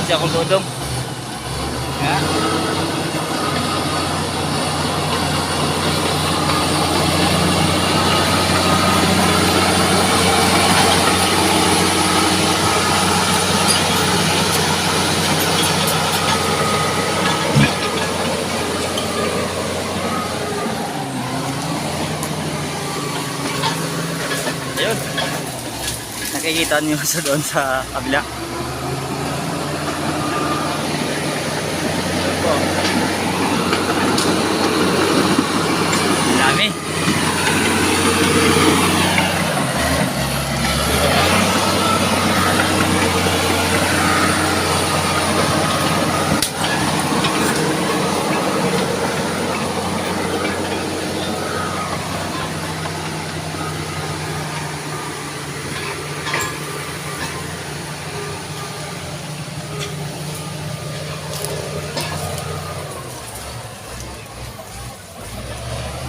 si akong dodong. Ya. Ayun. Nakikita niyo sa doon sa kabila. Dami.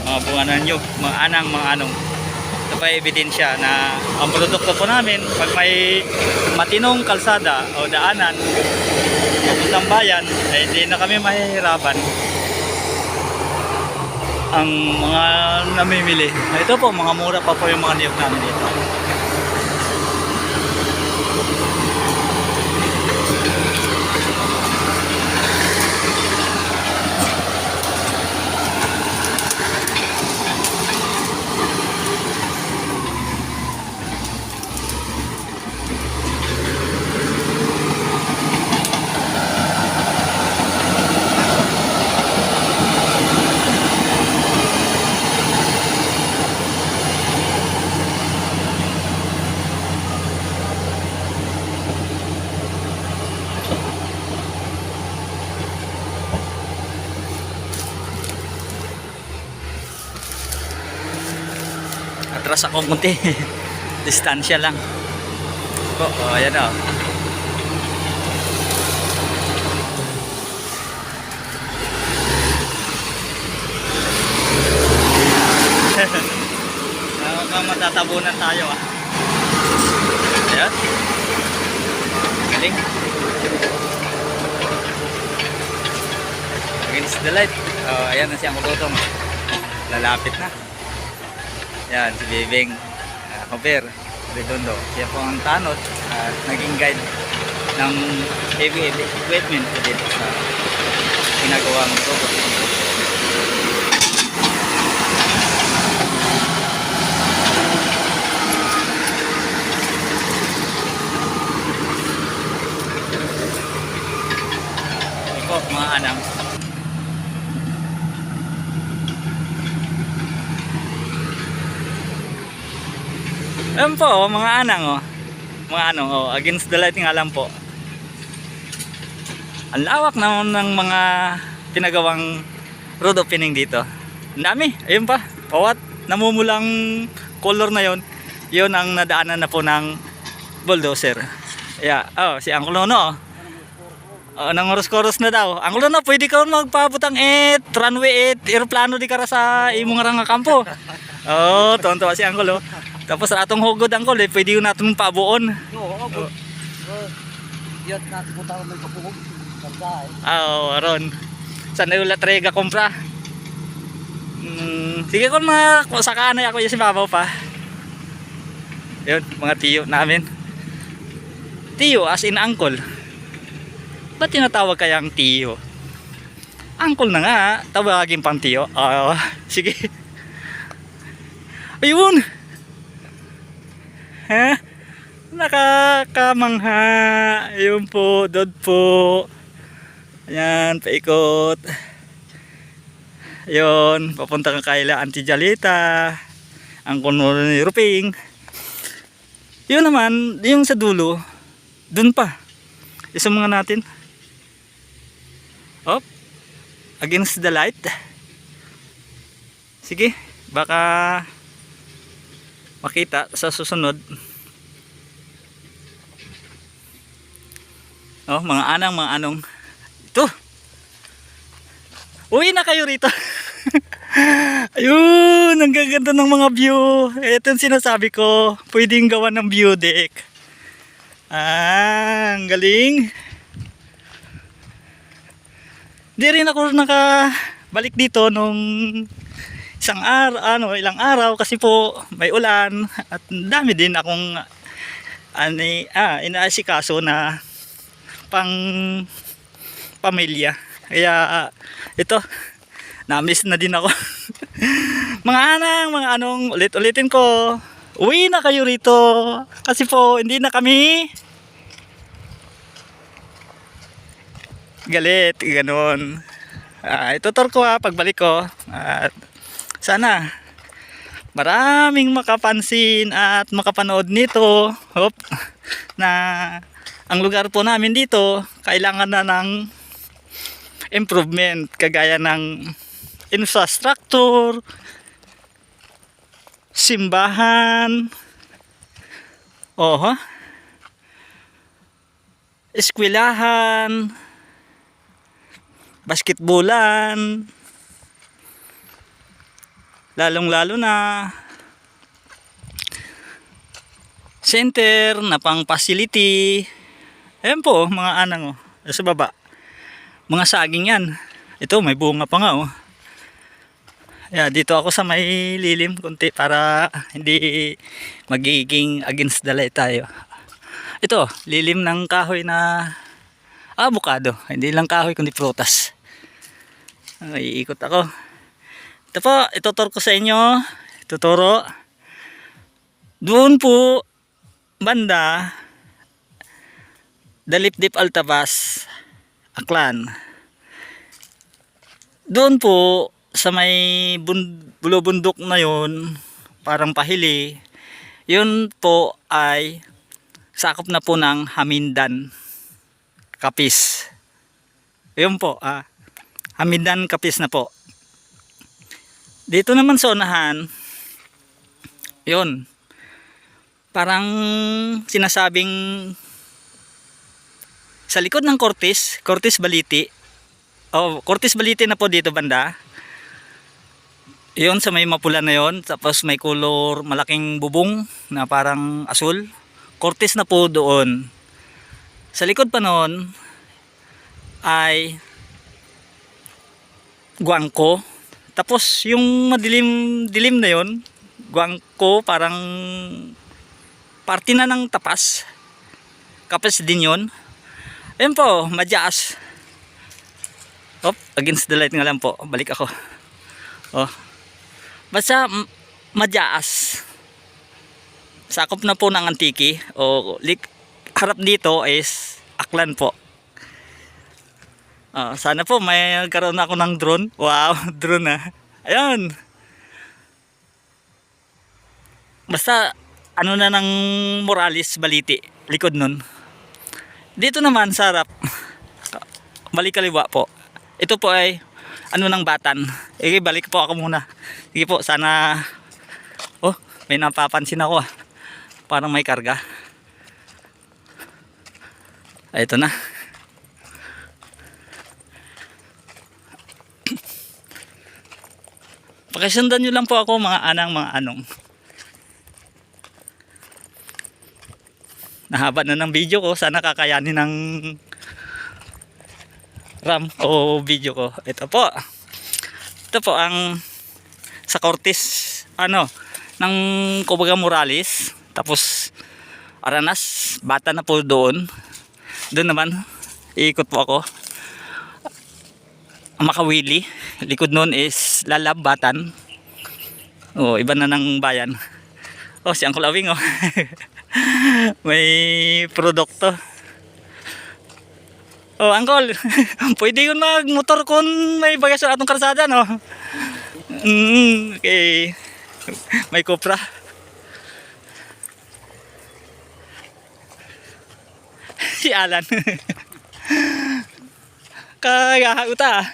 Mga bunga ng nyug, mga anang, mga anong. Ito pa ebidensya na ang produkto po namin pag may matinong kalsada o daanan papuntang bayan, eh hindi na kami mahihirapan ang mga namimili. Ito po, mga mura pa po yung mga niyog namin dito. Atras ako kunti. Distansya lang. Ayan o. Matatabunan tayo ah. Ayan. Galing. Against the light. Ayan na siyang kulutong. Lalapit na. Yan, si Bibing Compare Redondo. Siya po ang tanod at naging guide ng heavy equipment ko dito sa ginagawang robot. Ito mga anang. Ayan po, mga anang mga anong against the light nga lang po. Ang lawak naman ng mga pinagawang road opening dito. Ang dami, ayun pa. Bawat namumulang color na yon, yun ang nadaanan na po ng bulldozer. Yeah, si Uncle Nono. Nang oras-koros na daw. Uncle Nono, pwede ka magpabutang runway aeroplano di kara sa imong nga kampo. Tonto si Uncle. Tapos atong hugod ang kol, pwede yun natin pabuon. Oo, yun natin po tayo may kapugog. Aron. Saan na yung latrega kumpra? Sige kung saka na ako yung si Babaw pa. Yun, mga tiyo namin. Tiyo as in uncle. Ba't tinatawag kayang tiyo? Uncle na nga, tawagin pang tiyo. Sige. Ayun! Ha? Nakakamangha. Ayun po, dod po. Ayan, paikot. Ayun, papunta ka kaila Auntie Jalita. Ang kuno ni Ruping. Yun naman, yung sa dulo, dun pa. Isang mga natin. Against the light. Sige, baka makita sa susunod. Mga anang, mga anong. Ito. Uwi na kayo rito. Ayun, ang gaganda ng mga view. Ito yung sinasabi ko, pwedeng gawa ng view deck. Ang galing. Di rin ako nakabalik dito nung ilang araw kasi po may ulan at dami din akong inaasikaso na pang pamilya. Kaya ito, na-miss na din ako. mga anong, ulitin ko, uwi na kayo rito kasi po hindi na kami galit, ganon. Itutur ko pagbalik ko at sana maraming makapansin at makapanood nito. Na ang lugar po namin dito kailangan na ng improvement kagaya ng infrastructure, simbahan, eskwelahan, basketbolan, lalong-lalo na center na pang facility. Ayan po mga anang sa baba. Mga saging yan. Ito may bunga pa nga dito ako sa may lilim kunti para hindi magiging against the light tayo. Ito, lilim ng kahoy na avocado. Hindi lang kahoy kundi prutas. Iikot ako. Ito po, ituturo ko sa inyo. Ituturo. Doon po, banda, Dalipdip Altabas, Aklan. Doon po, sa may bulubundok na yun, parang pahili, yun po ay sakop na po ng Hamindan, Capiz. Yun po, Hamindan, Capiz na po. Dito naman sa unahan, yun, parang sinasabing sa likod ng Cortis Baliti. Cortis Baliti na po dito banda. Yun sa may mapula na yun, tapos may color malaking bubong na parang asul. Cortis na po doon. Sa likod pa noon ay Guangco. Tapos yung madilim na yun, Guangco, parang parte na ng Tapas. Kapas din yun. Ayun po, Madyaas. Against the light nga lang po. Balik ako. Basta Madyaas. Sakop na po ng Antiki. Harap dito is Aklan po. Sana po may karoon ako ng drone. Wow, drone Ayun. Basta ano na ng Morales Baliti, likod nun. Dito naman sa harap, balik kaliwa po. Ito po ay ano ng Batan. Balik po ako muna. Sige po, sana may napapansin ako parang may karga. Ito na. Pakisundan nyo lang po ako mga anong. Nahaba na ng video ko. Sana kakayanin ng RAM o video ko. Ito po ang sa Cortis ng kumbaga Morales, tapos Aranas, Bata na po doon naman iikot po ako Makawili, likod noon is Lalab, Batan. Iba na ng bayan. Si Uncle Awing may produkto. Uncle, pwede yun magmotor kung may bagay sa atong karsada, no? Okay. May Cupra. Si Alan. Kaya uta.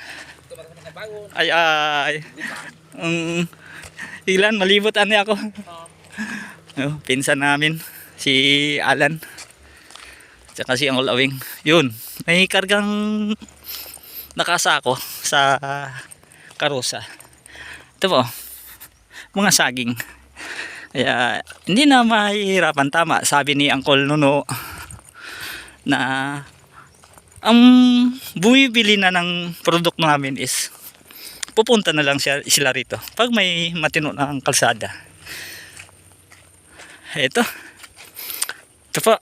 Ay. Ilan malibot ako. Pinsan namin si Alan. Tsaka si Uncle Awing. Yun, may kargang nakasako sa karusa. Ito po, mga saging. Kaya hindi na mahihirapan. Tama, sabi ni Uncle Nuno na ang bumibili na ng produkto namin is pupunta na lang sila rito pag may matino na ang kalsada. Ito po.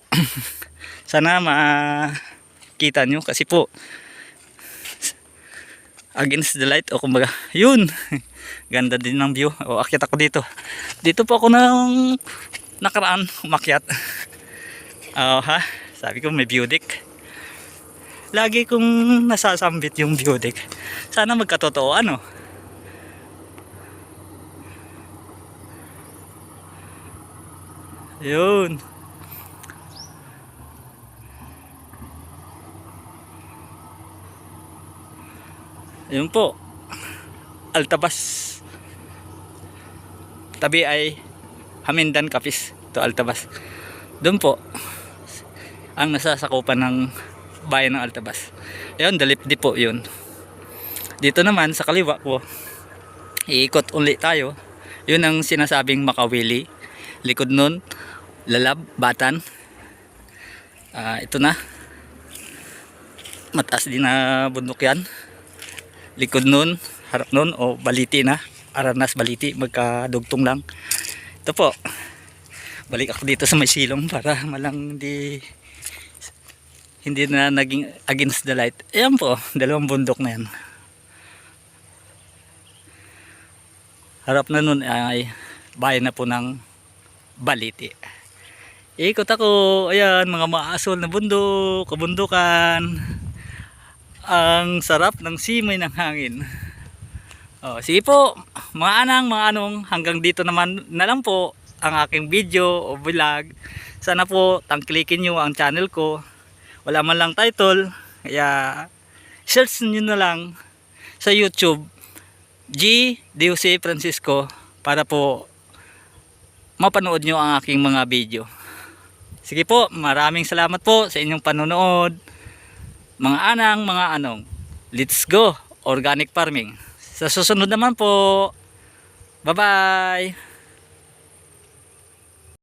Sana makita nyo kasi po against the light o kumbaga yun. Ganda din ng view. O akyat ako dito. Dito po ako nang nakaraan umakyat. Sabi ko may view deck. Lagi kong nasasambit yung view deck. Sana magkatotoo ano. Yun. Yun po. Altabas. Tabi ay Hamindan Capiz. Ito Altabas. Doon po ang nasasakupan ng bayan ng Altabas. Ayun, Dalipdi po yun. Dito naman sa kaliwa po, iikot ulit tayo. Yun ang sinasabing Makawili. Likod nun, Lalab, Batan. Ito na. Mataas din na bundok yan. Likod nun, harap nun, o Baliti na. Aranas, Baliti, magkadugtong lang. Ito po. Balik ako dito sa may silong para malang hindi na naging against the light. Ayan po, dalawang bundok na yan. Harap na nun ay bayan na po ng Baliti. Ikot ako, ayan, mga maasol na bundok, kabundukan. Ang sarap ng simoy ng hangin. Sige po, mga anong, hanggang dito naman na lang po ang aking video o vlog. Sana po tangkilikin nyo ang channel ko. Wala man lang title, kaya search nyo na lang sa YouTube G. Jose Francisco para po mapanood nyo ang aking mga video. Sige po, maraming salamat po sa inyong panonood. Mga anong, let's go organic farming. Sa susunod naman po, bye bye.